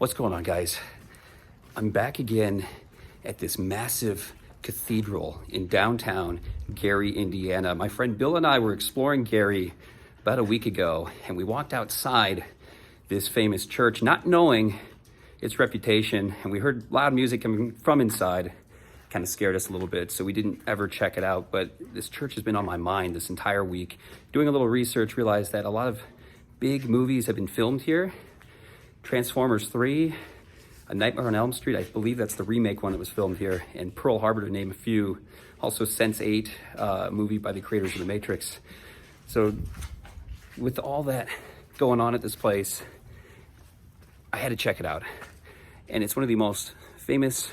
What's going on, guys? I'm back again at this massive cathedral in downtown Gary, Indiana. My friend Bill and I were exploring Gary about a week ago, and we walked outside this famous church, not knowing its reputation, and we heard loud music coming from inside. Kind of scared us a little bit, so we didn't ever check it out. But this church has been on my mind this entire week. Doing a little research, realized that a lot of big movies have been filmed here. Transformers 3, A Nightmare on Elm Street, I believe that's the remake one that was filmed here, and Pearl Harbor, to name a few. Also Sense8, movie by the creators of The Matrix. So with all that going on at this place, I had to check it out. And it's one of the most famous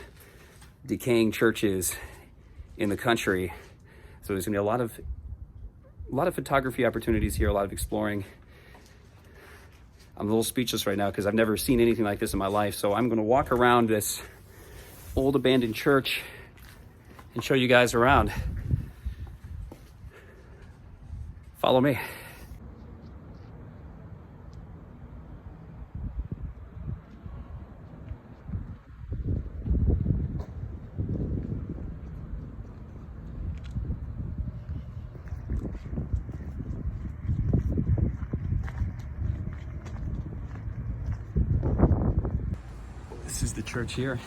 decaying churches in the country. So there's gonna be a lot of photography opportunities here, a lot of exploring. I'm a little speechless right now because I've never seen anything like this in my life. So I'm gonna walk around this old abandoned church and show you guys around. Follow me. This is the church here.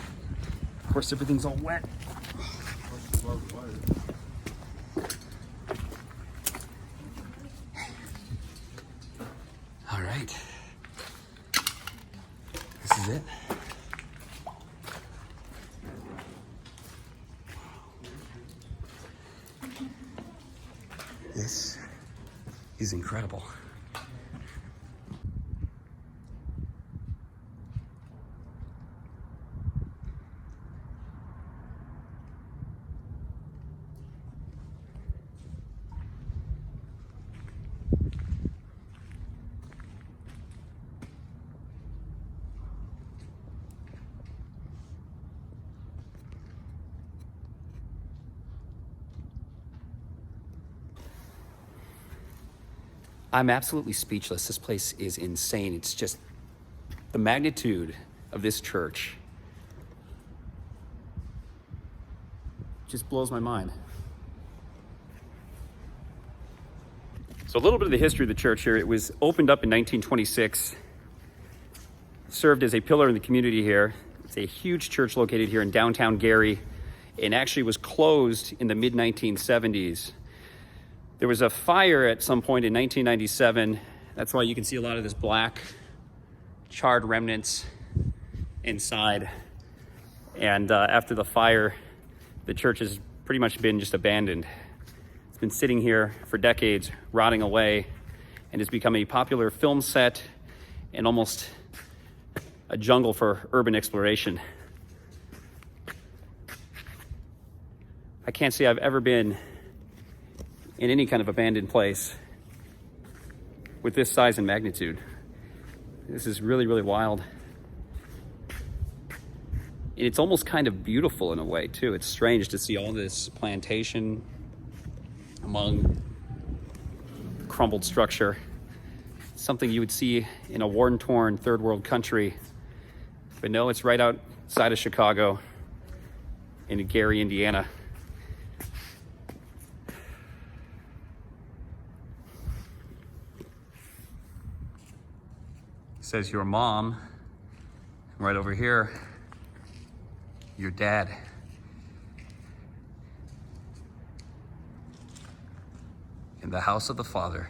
Of course, everything's all wet. All right. This is it. This is incredible. I'm absolutely speechless. This place is insane. It's just the magnitude of this church just blows my mind. So a little bit of the history of the church here. It was opened up in 1926, served as a pillar in the community here. It's a huge church located here in downtown Gary, and actually was closed in the mid-1970s. There was a fire at some point in 1997. That's why you can see a lot of this black charred remnants inside. And after the fire, the church has pretty much been just abandoned. It's been sitting here for decades, rotting away, and has become a popular film set and almost a jungle for urban exploration. I can't say I've ever been in any kind of abandoned place with this size and magnitude. This is really, really wild. And it's almost kind of beautiful in a way too. It's strange to see all this plantation among crumbled structure. Something you would see in a war-torn third world country. But no, it's right outside of Chicago in Gary, Indiana. Says your mom, right over here, your dad. In the house of the Father.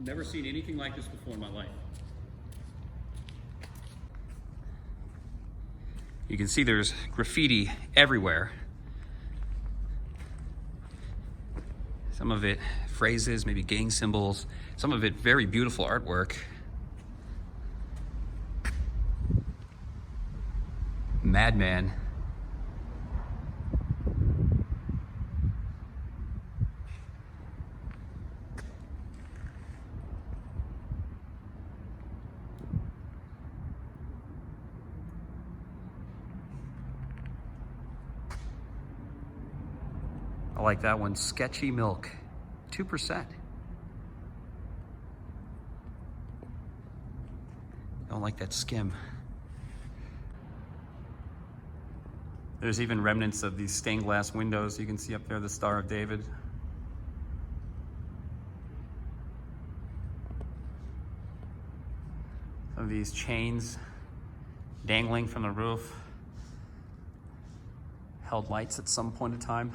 Never seen anything like this before in my life. You can see there's graffiti everywhere. Some of it phrases, maybe gang symbols, some of it very beautiful artwork. Madman like that one. Sketchy Milk, 2%. Don't like that skim. There's even remnants of these stained glass windows. You can see up there the Star of David. Some of these chains dangling from the roof. Held lights at some point in time.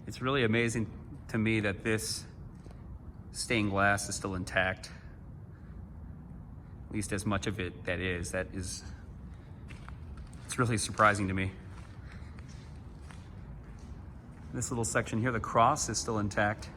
It's really amazing to me that this stained glass is still intact. At least as much of it that is. It's really surprising to me. This little section here, the cross is still intact.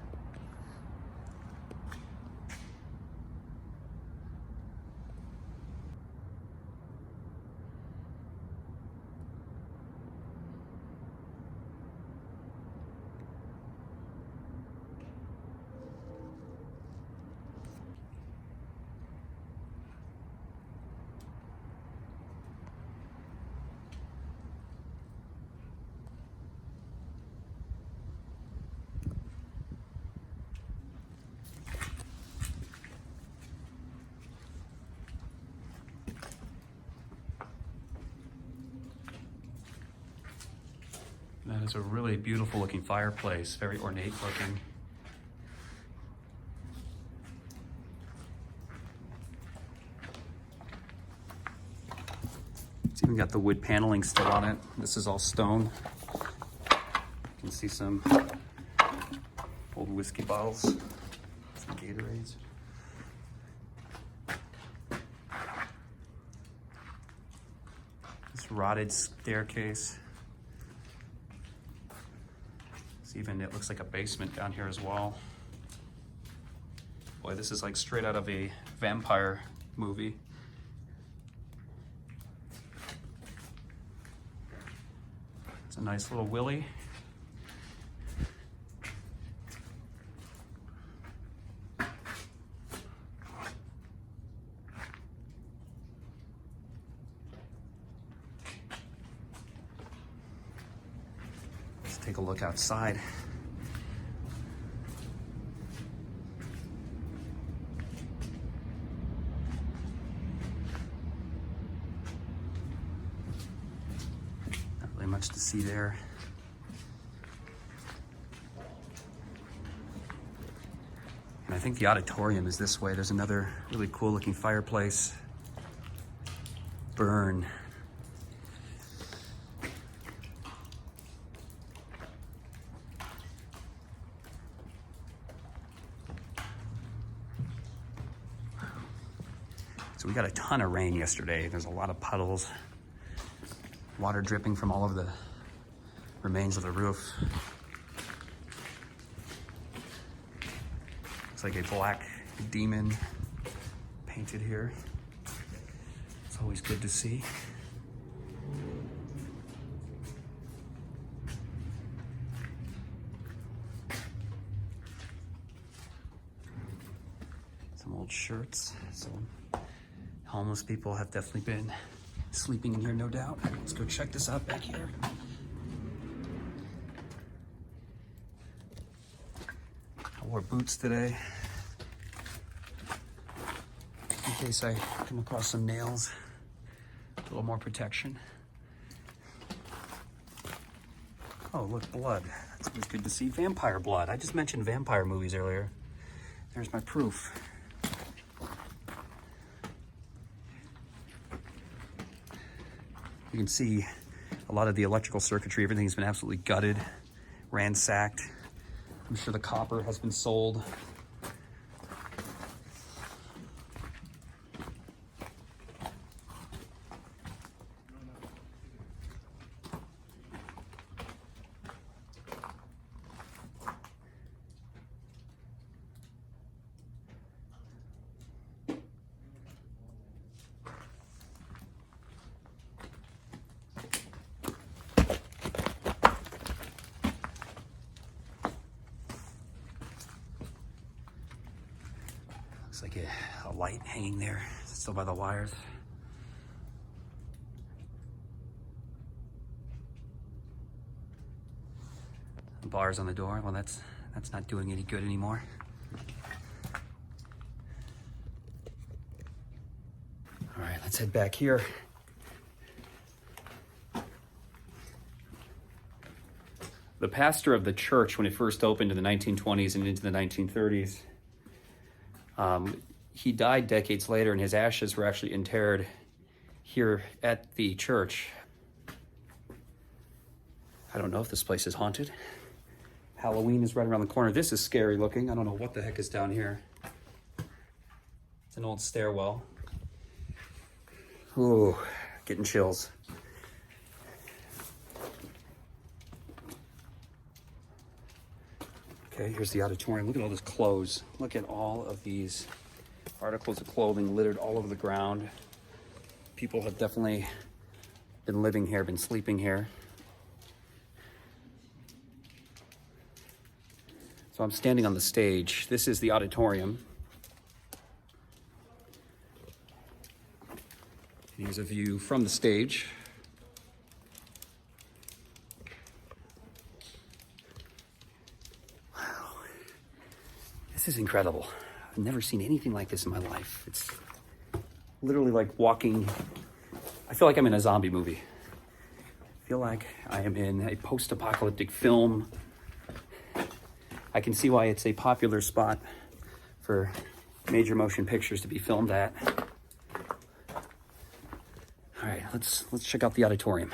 That is a really beautiful looking fireplace, very ornate looking. It's even got the wood paneling still on it. This is all stone. You can see some old whiskey bottles, some Gatorades. This rotted staircase. Even it looks like a basement down here as well. Boy, this is like straight out of a vampire movie. It's a nice little Willie. Take a look outside. Not really much to see there. And I think the auditorium is this way. There's another really cool looking fireplace. Burn. So we got a ton of rain yesterday. There's a lot of puddles, water dripping from all over the remains of the roof. Looks like a black demon painted here. It's always good to see. Some old shirts. Homeless people have definitely been sleeping in here, no doubt. Let's go check this out back here. I wore boots today in case I come across some nails. A little more protection. Oh, look, blood. That's always good to see. Vampire blood. I just mentioned vampire movies earlier. There's my proof. You can see a lot of the electrical circuitry, everything's been absolutely gutted, ransacked. I'm sure the copper has been sold. Looks like a light hanging there, still by the wires. bars on the door. Well, that's not doing any good anymore. All right, let's head back here. The pastor of the church, when it first opened in the 1920s and into the 1930s, he died decades later, and his ashes were actually interred here at the church. I don't know if this place is haunted. Halloween is right around the corner. This is scary looking. I don't know what the heck is down here. It's an old stairwell. Ooh, getting chills. Okay, here's the auditorium. Look at all this clothes. Look at all of these articles of clothing littered all over the ground. People have definitely been living here, been sleeping here. So I'm standing on the stage. This is the auditorium. Here's a view from the stage. Wow. This is incredible. I've never seen anything like this in my life. It's literally like walking. I feel like I'm in a zombie movie. I feel like I am in a post-apocalyptic film. I can see why it's a popular spot for major motion pictures to be filmed at. All right, let's check out the auditorium.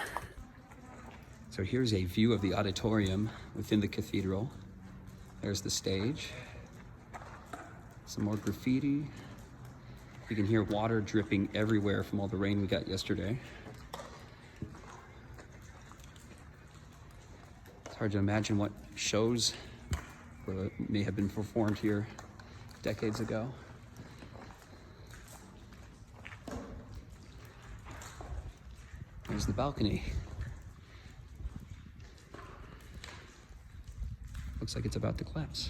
So here's a view of the auditorium within the cathedral. There's the stage. Some more graffiti. You can hear water dripping everywhere from all the rain we got yesterday. It's hard to imagine what shows may have been performed here decades ago. There's the balcony. Looks like it's about to collapse.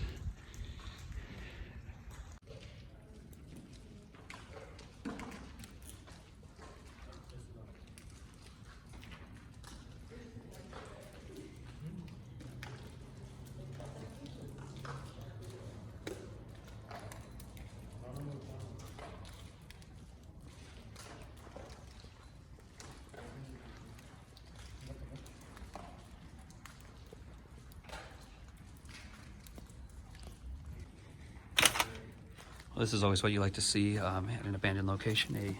This is always what you like to see at an abandoned location, a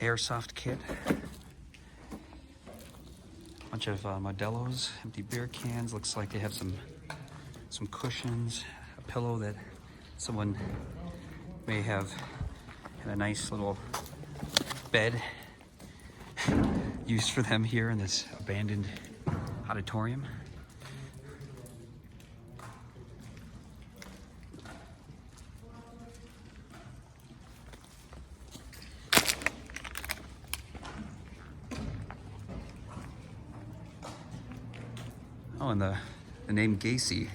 airsoft kit, a bunch of Modelo's, empty beer cans. Looks like they have some cushions, a pillow that someone may have, and a nice little bed used for them here in this abandoned auditorium. Oh, and the name Gacy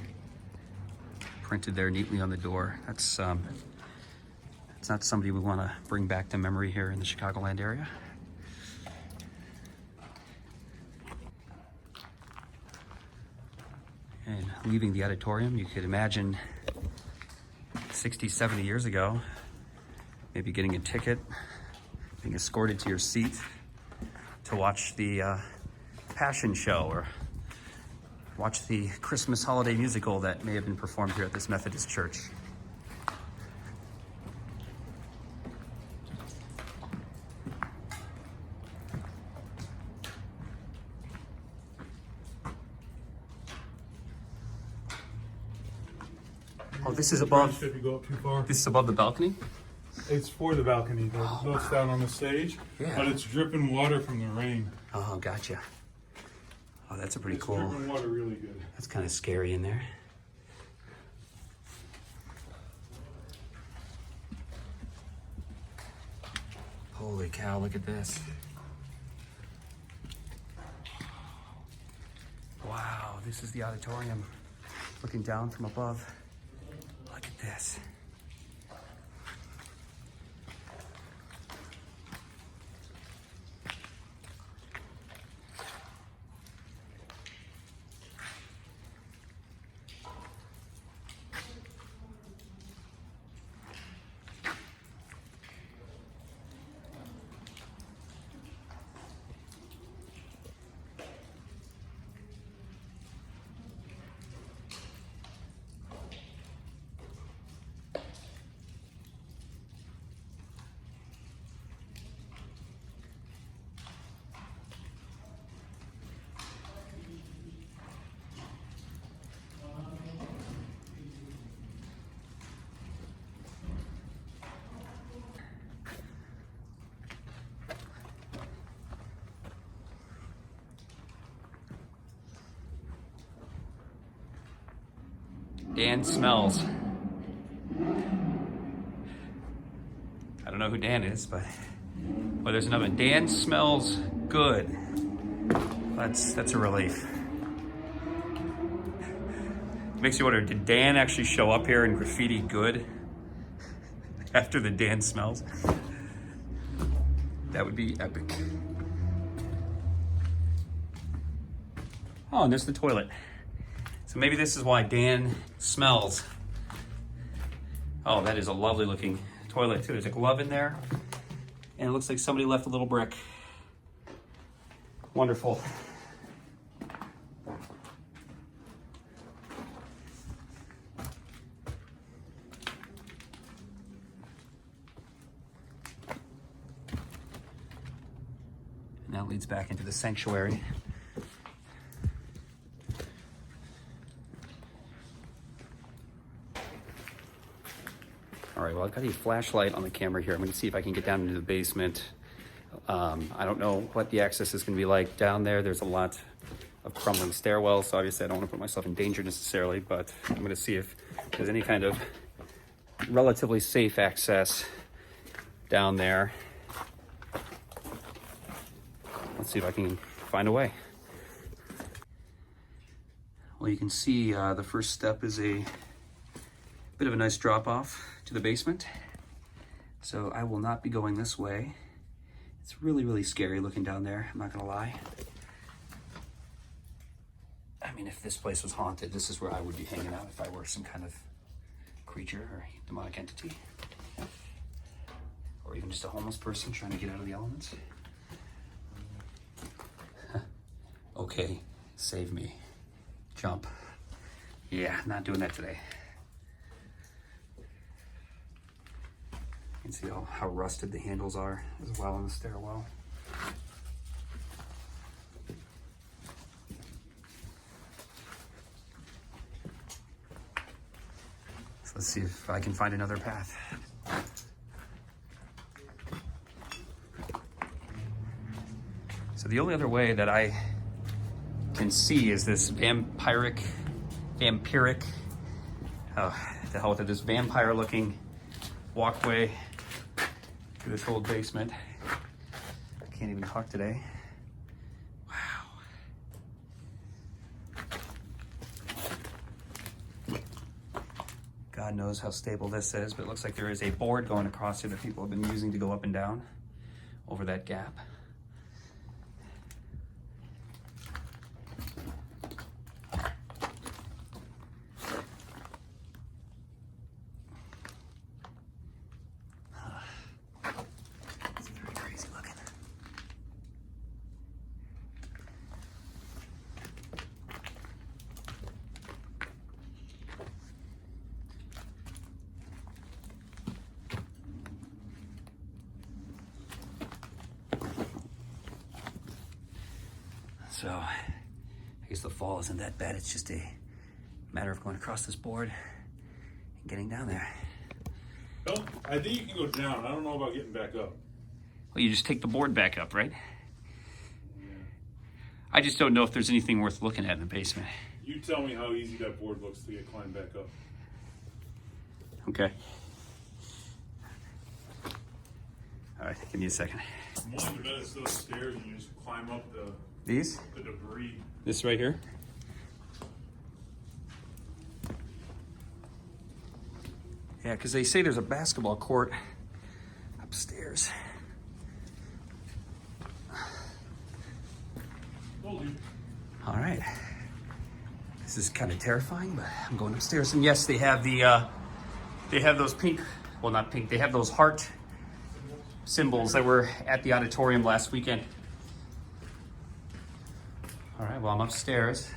printed there neatly on the door. That's not somebody we want to bring back to memory here in the Chicagoland area. And leaving the auditorium, you could imagine 60, 70 years ago, maybe getting a ticket, being escorted to your seat to watch the Passion Show or watch the Christmas holiday musical that may have been performed here at this Methodist church. Oh, this is above. If you go up too far, This is above the balcony? it's for the balcony. That's down on the stage, Yeah. but it's dripping water from the rain. Oh, gotcha. Oh, that's a pretty It's cool. dripping water really good. That's kind of scary in there. Holy cow, look at this. Wow, this is the auditorium. Looking down from above. Look at this. Dan Smells. I don't know who Dan is, but there's another one. Dan Smells Good. That's a relief. Makes you wonder, did Dan actually show up here and graffiti good after the Dan Smells? That would be epic. Oh, and there's the toilet. So maybe this is why Dan Smells. Oh, that is a lovely looking toilet too. There's a glove in there, and it looks like somebody left a little brick. Wonderful. And that leads back into the sanctuary. All right, well, I've got a flashlight on the camera here. I'm going to see if I can get down into the basement. I don't know what the access is going to be like down there. There's a lot of crumbling stairwells, so obviously I don't want to put myself in danger necessarily, but I'm going to see if there's any kind of relatively safe access down there. Let's see if I can find a way. Well, you can see the first step is a bit of a nice drop off to the basement. So I will not be going this way. It's really, really scary looking down there, I'm not gonna lie. I mean, if this place was haunted, this is where I would be hanging out if I were some kind of creature or demonic entity. Or even just a homeless person trying to get out of the elements. Okay, save me. Jump. Yeah, not doing that today. You can see how rusted the handles are as well in the stairwell. So let's see if I can find another path. So the only other way that I can see is this vampiric, the hell with it, this vampire looking walkway through this old basement. I can't even talk today. Wow. God knows how stable this is, but it looks like there is a board going across here that people have been using to go up and down over that gap. So, I guess the fall isn't that bad. It's just a matter of going across this board and getting down there. Well, I think you can go down. I don't know about getting back up. Well, you just take the board back up, right? Yeah. I just don't know if there's anything worth looking at in the basement. You tell me how easy that board looks to get climbed back up. Okay. All right, give me a second. I'm willing to bet it's those stairs and you just climb up the debris. This right here? Yeah, because they say there's a basketball court upstairs. Told you. All right. This is kind of terrifying, but I'm going upstairs. And yes, they have those pink, well, not pink, they have those heart symbols that were at the auditorium last weekend. All right, well, I'm upstairs.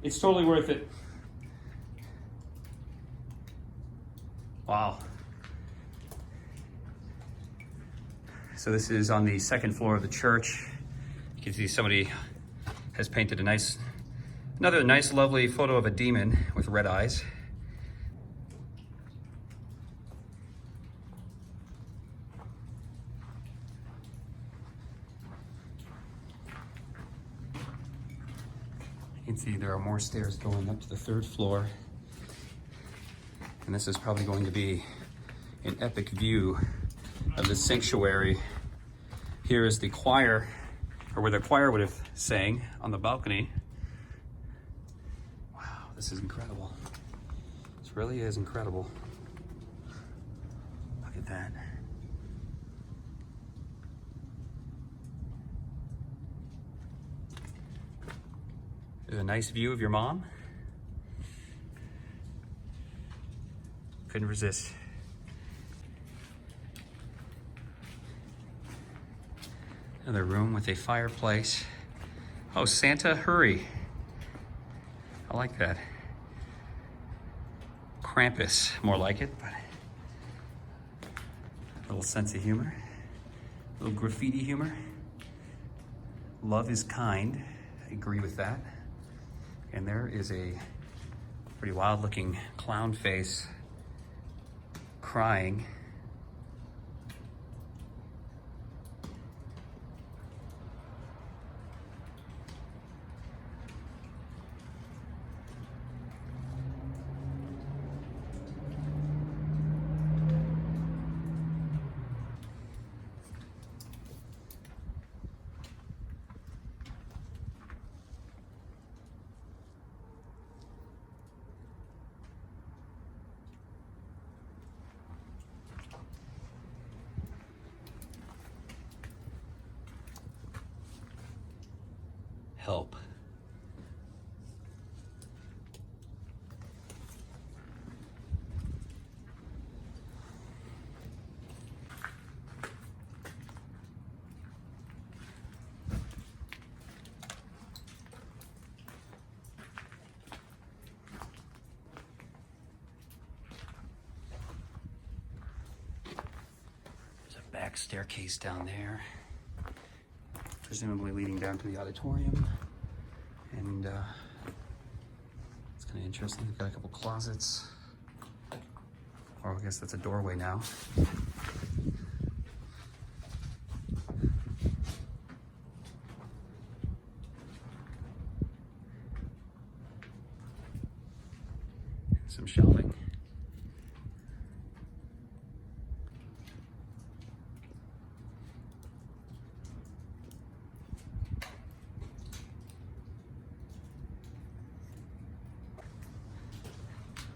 It's totally worth it. Wow. So this is on the second floor of the church. You can see somebody has painted another nice, lovely photo of a demon with red eyes. You can see there are more stairs going up to the 3rd floor. And this is probably going to be an epic view of the sanctuary. Here is the choir, or where the choir would have sang on the balcony. Wow, this is incredible. This really is incredible. Look at that. There's a nice view of your mom. Couldn't resist. Another room with a fireplace. Oh, Santa, hurry. I like that. Krampus, more like it, but a little sense of humor, a little graffiti humor. Love is kind, I agree with that. And there is a pretty wild looking clown face crying. Help. There's a back staircase down there, presumably leading down to the auditorium. And it's kind of interesting. We've got a couple closets. Or I guess that's a doorway now. Some shelving.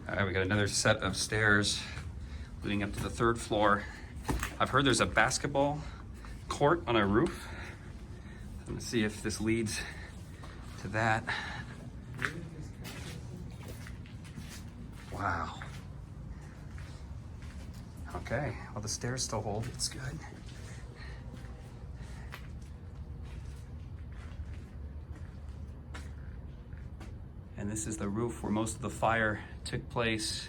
All right, we got another set of stairs leading up to the 3rd floor. I've heard there's a basketball court on a roof. Let's see if this leads to that. Wow. Okay, well the stairs still hold, it's good. And this is the roof where most of the fire took place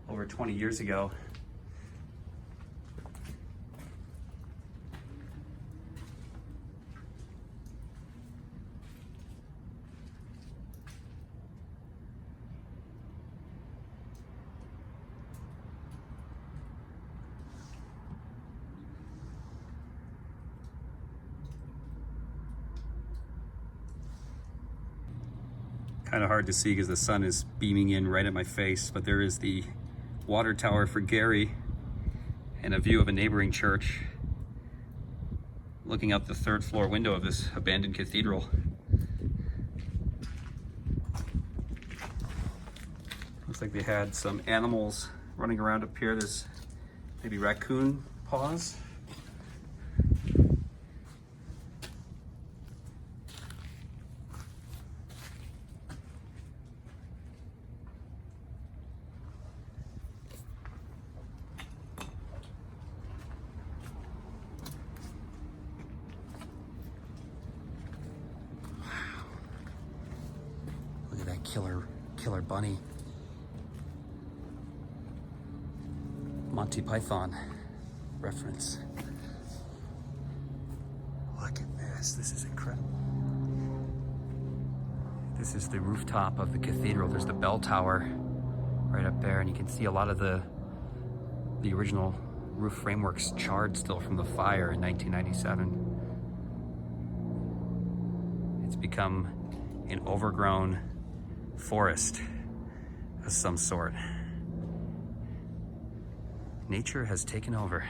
over 20 years ago. Kind of hard to see because the sun is beaming in right at my face, but there is the water tower for Gary and a view of a neighboring church looking out the 3rd floor window of this abandoned cathedral. Looks like they had some animals running around up here. There's maybe raccoon paws. Look at that killer bunny. Monty Python reference. Look at this. This is incredible. This is the rooftop of the cathedral. There's the bell tower right up there, and you can see a lot of the original roof frameworks charred still from the fire in 1997. It's become an overgrown forest of some sort. Nature has taken over.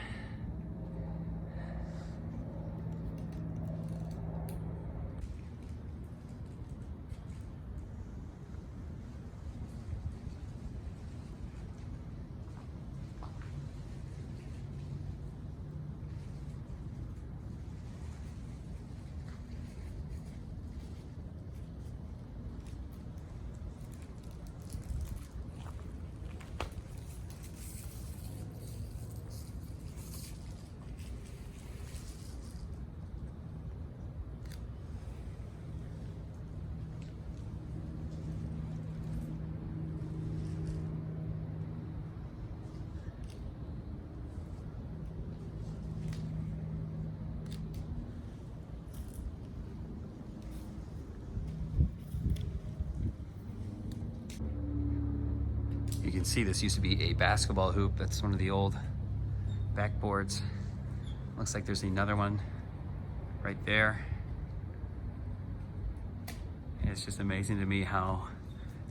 You can see this used to be a basketball hoop. That's one of the old backboards. Looks like there's another one right there. And it's just amazing to me how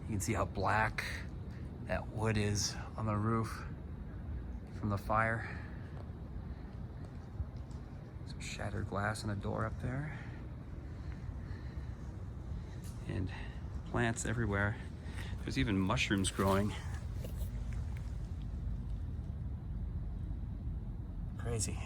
you can see how black that wood is on the roof from the fire. Some shattered glass and a door up there. And plants everywhere. There's even mushrooms growing. Crazy.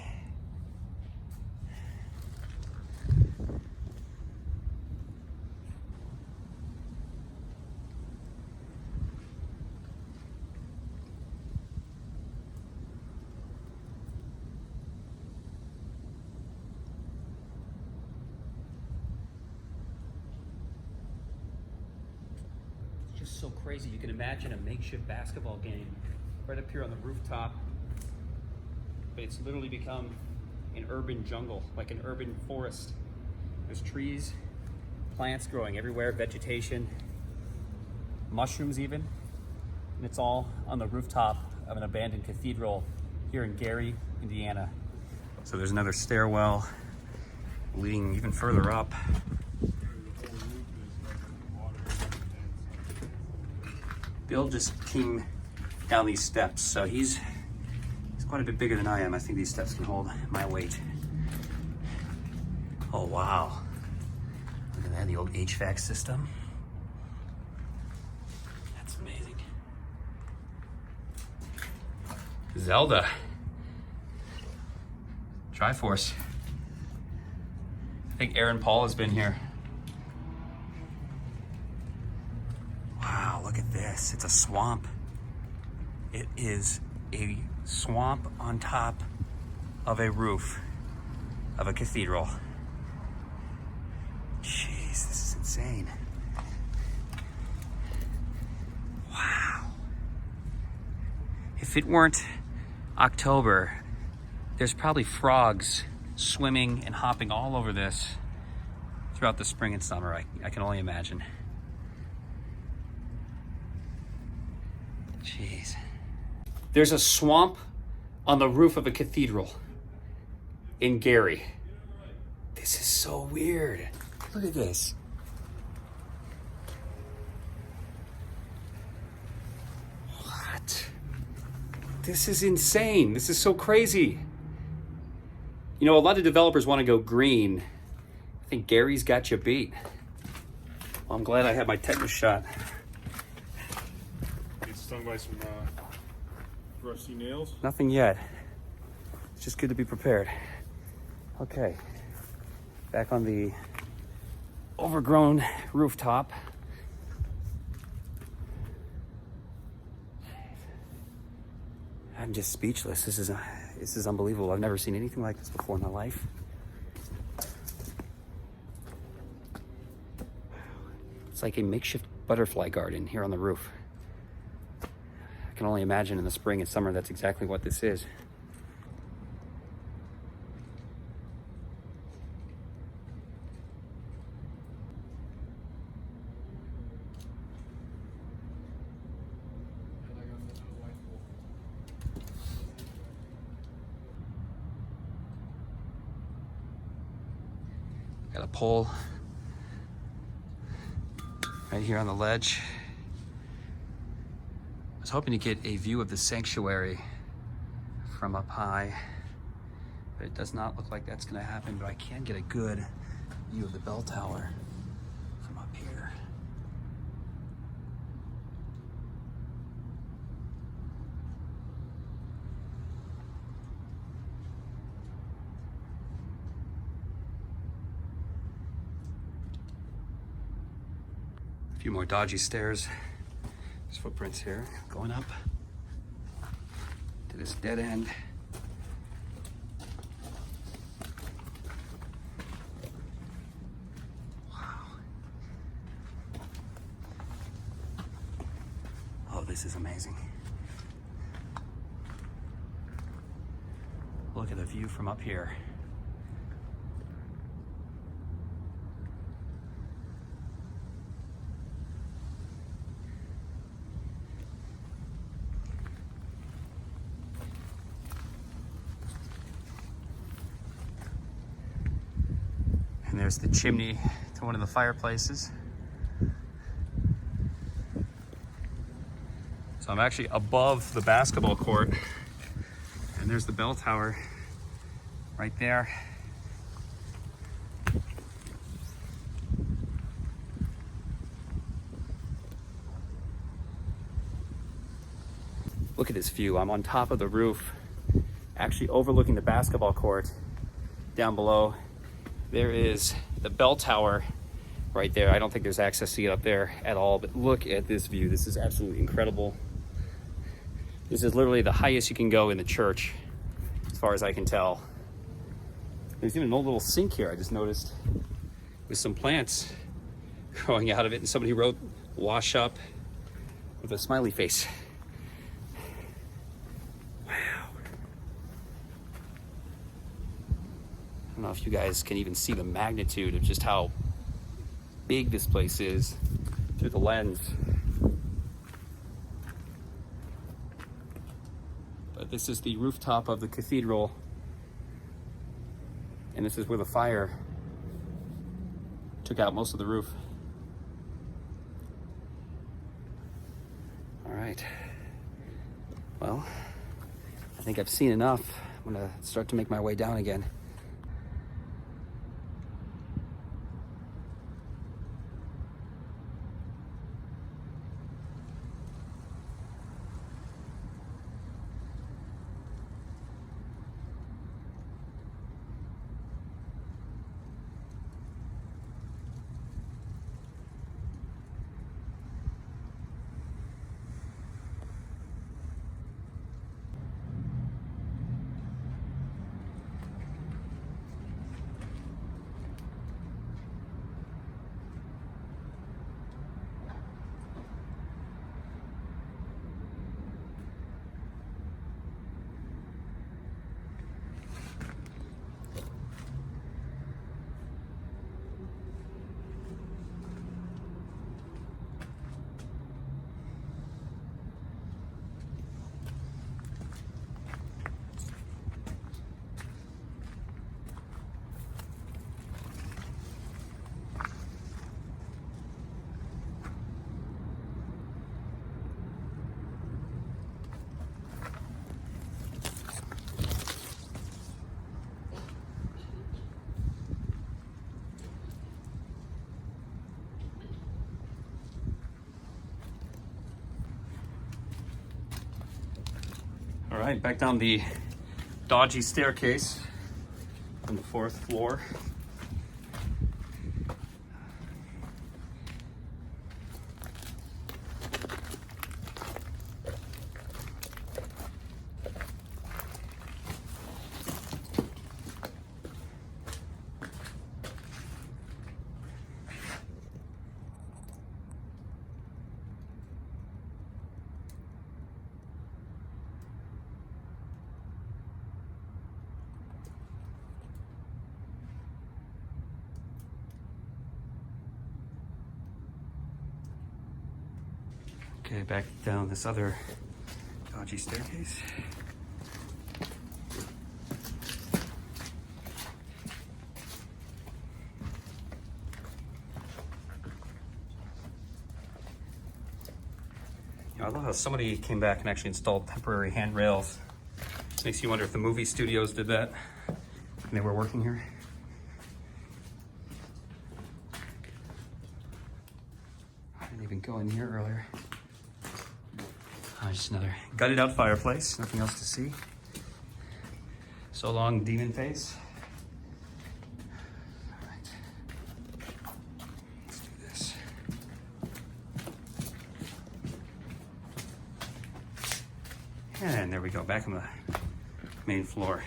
It's just so crazy. You can imagine a makeshift basketball game right up here on the rooftop. But it's literally become an urban jungle, like an urban forest. There's trees, plants growing everywhere, vegetation, mushrooms even. And it's all on the rooftop of an abandoned cathedral here in Gary, Indiana. So there's another stairwell leading even further up. Bill just came down these steps, so he's quite a bit bigger than I am. I think these steps can hold my weight. Oh, wow. Look at that, the old HVAC system. That's amazing. Zelda. Triforce. I think Aaron Paul has been here. Wow, look at this. It's a swamp. It is a swamp on top of a roof of a cathedral. Jeez, this is insane. Wow. If it weren't October, there's probably frogs swimming and hopping all over this throughout the spring and summer. I can only imagine. Jeez. There's a swamp on the roof of a cathedral in Gary. This is so weird. Look at this. What? This is insane. This is so crazy. You know, a lot of developers want to go green. I think Gary's got you beat. Well, I'm glad I had my tetanus shot. Get stung by some rusty nails? Nothing yet. It's just good to be prepared. Okay, back on the overgrown rooftop. I'm just speechless. This is unbelievable. I've never seen anything like this before in my life. It's like a makeshift butterfly garden here on the roof. I can only imagine in the spring and summer that's exactly what this is. Got a pole right here on the ledge. I was hoping to get a view of the sanctuary from up high, but it does not look like that's going to happen, but I can get a good view of the bell tower from up here. A few more dodgy stairs. There's footprints here going up to this dead end. Oh, this is amazing. Look at the view from up here. And there's the chimney to one of the fireplaces. So I'm actually above the basketball court, and there's the bell tower right there. Look at this view. I'm on top of the roof, actually overlooking the basketball court. Down below, there is the bell tower right there. I don't think there's access to get up there at all, but look at this view. This is absolutely incredible. This is literally the highest you can go in the church, as far as I can tell. There's even an old little sink here, I just noticed, with some plants growing out of it, and somebody wrote "wash up" with a smiley face. Wow. I don't know if you guys can even see the magnitude of just how big this place is through the lens. But this is the rooftop of the cathedral, and this is where the fire took out most of the roof. All right. Well, I think I've seen enough. I'm gonna start to make my way down again. All right, back down the dodgy staircase on the 4th floor. Okay, back down this other dodgy staircase. I love how somebody came back and actually installed temporary handrails. Makes you wonder if the movie studios did that when they were working here. I didn't even go in here earlier. Oh, just another gutted out fireplace. Nothing else to see. So long, demon face. All right. Let's do this. And there we go, back on the main floor.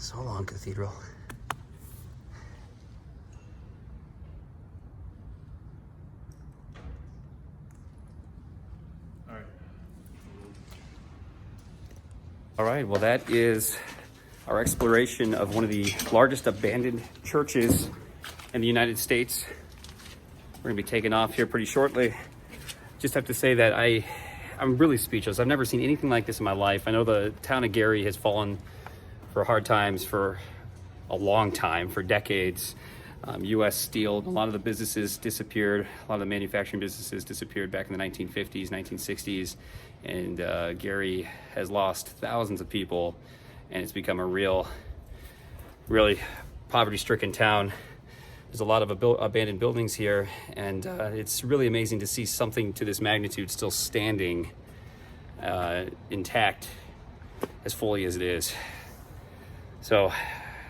So long, cathedral. All right, well, that is our exploration of one of the largest abandoned churches in the United States. We're gonna be taking off here pretty shortly. Just have to say that I'm really speechless. I've never seen anything like this in my life. I know the town of Gary has fallen for hard times for a long time, for decades. U.S. Steel, a lot of the businesses disappeared. A lot of the manufacturing businesses disappeared back in the 1950s, 1960s. And Gary has lost thousands of people, and it's become a really poverty-stricken town. There's a lot of abandoned buildings here, and it's really amazing to see something to this magnitude still standing intact as fully as it is. So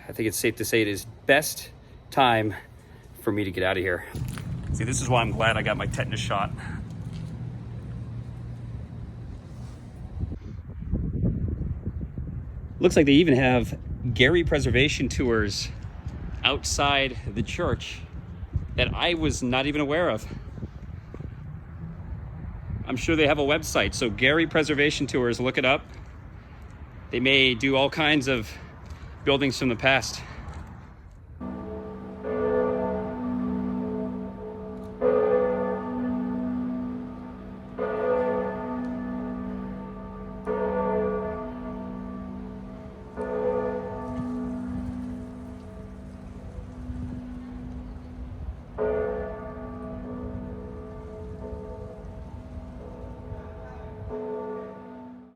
I think it's safe to say it is best time for me to get out of here. See, this is why I'm glad I got my tetanus shot. Looks like they even have Gary preservation tours outside the church that I was not even aware of. I'm sure they have a website, so Gary Preservation Tours, look it up. They may do all kinds of buildings from the past.